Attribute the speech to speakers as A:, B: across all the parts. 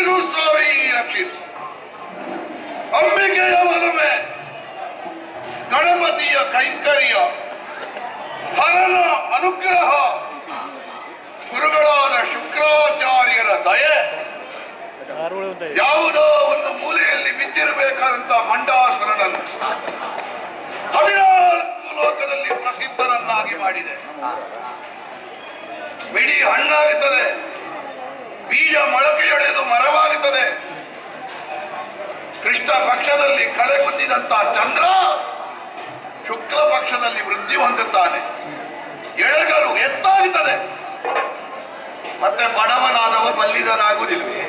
A: ರಕ್ಷಿಸು ಸ್ವಾಮಿ ರಕ್ಷಿಸು. ಅಂಬಿಕೆಯ ಒಲುಮೆ, ಗಣಪತಿಯ ಕೈಂಕರ್ಯ, ಹರನ ಅನುಗ್ರಹ, ಗುರುಗಳಾದ ಶುಕ್ರಾಚಾರ್ಯರ ದಯೆ, ಯಾವುದೋ ಒಂದು ಮೂಲೆಯಲ್ಲಿ ಬಿದ್ದಿರಬೇಕಾದಂತ ಮಂಡಾಸುರನನ್ನು 14 ಲೋಕದಲ್ಲಿ ಪ್ರಸಿದ್ಧನನ್ನಾಗಿ ಮಾಡಿದೆ. ಮಿಡಿ ಹಣ್ಣಾಗುತ್ತದೆ, ಬೀಜ ಮೊಳಕೆಯೊಡೆದು ಮರವಾಗುತ್ತದೆ. ಕೃಷ್ಣ ಪಕ್ಷದಲ್ಲಿ ಕಳೆಗುಂದಿದಂತ ಚಂದ್ರ ಶುಕ್ಲ ಪಕ್ಷದಲ್ಲಿ ವೃದ್ಧಿ ಹೊಂದುತ್ತಾನೆ. ಎಳೆಗರು ಎತ್ತಾಗುತ್ತದೆ. ಮತ್ತೆ ಬಡವನಾದವ ಬಲ್ಲಿದನಾಗುವುದಿಲ್ವೇ?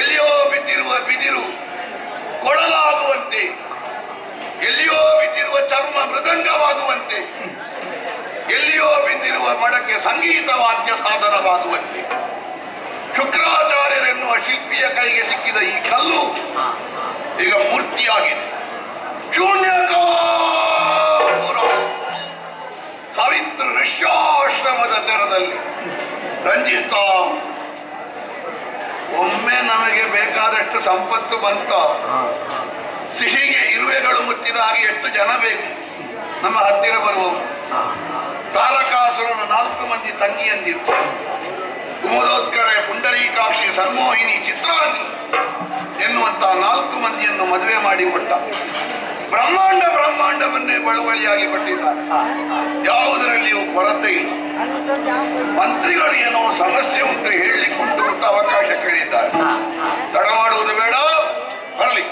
A: ಎಲ್ಲಿಯೋ ಬಿದ್ದಿರುವ ಬಿದಿರು ಕೊಳಲಾಗುವಂತೆ, ಎಲ್ಲಿಯೋ ಬಿದ್ದಿರುವ ಚರ್ಮ ಮೃದಂಗವಾಗುವಂತೆ, ಎಲ್ಲಿಯೋ ಬಿದ್ದಿರುವ ಮಡಕೆ ಸಂಗೀತ ವಾದ್ಯ ಸಾಧನವಾಗುವಂತೆ ಶುಕ್ರಾಚಾರ್ಯರೆನ್ನುವ ಶಿಲ್ಪಿಯ ಕೈಗೆ ಸಿಕ್ಕಿದ ಈ ಕಲ್ಲು ಈಗ ಮೂರ್ತಿಯಾಗಿದೆ. ಶೂನ್ಯಕಾಪುರ ಸಾವಿತ್ರ ಋಷ್ಯಾಶ್ರಮದ ತೆರದಲ್ಲಿ ರಂಜಿಸ್ತಾ, ಒಮ್ಮೆ ನಮಗೆ ಬೇಕಾದಷ್ಟು ಸಂಪತ್ತು ಬಂತ, ಸಿಹಿಗೆ ಇರುವೆಗಳು ಮುತ್ತಿದ ಹಾಗೆ ಎಷ್ಟು ಜನ ಬೇಕು ನಮ್ಮ ಹತ್ತಿರ ಬರುವವರು. ತಾರಕಾಸುರನ 4 ಮಂದಿ ತಂಗಿಯಂದಿರು, ಕುಮುದೋತ್ಕರೆ, ಪುಂಡರೀಕಾಕ್ಷಿ, ಸನ್ಮೋಹಿನಿ, ಚಿತ್ರಾಂಗಿ ಎನ್ನುವಂತ 4 ಮಂದಿಯನ್ನು ಮದುವೆ ಮಾಡಿಕೊಟ್ಟ. ಬ್ರಹ್ಮಾಂಡವನ್ನೇ ಬಳುವಳಿಯಾಗಿ ಕೊಟ್ಟಿದ್ದಾರೆ. ಯಾವುದರಲ್ಲಿಯೂ ಕೊರತೆ ಇಲ್ಲ. ಮಂತ್ರಿಗಳು ಏನೋ ಸಮಸ್ಯೆ ಉಂಟು ಹೇಳಲಿಕ್ಕುಂಟು ಅಂತ ಅವಕಾಶ ಕೇಳಿದ್ದಾರೆ. ತಡ ಮಾಡುವುದು ಬೇಡ, ಬರಲಿ.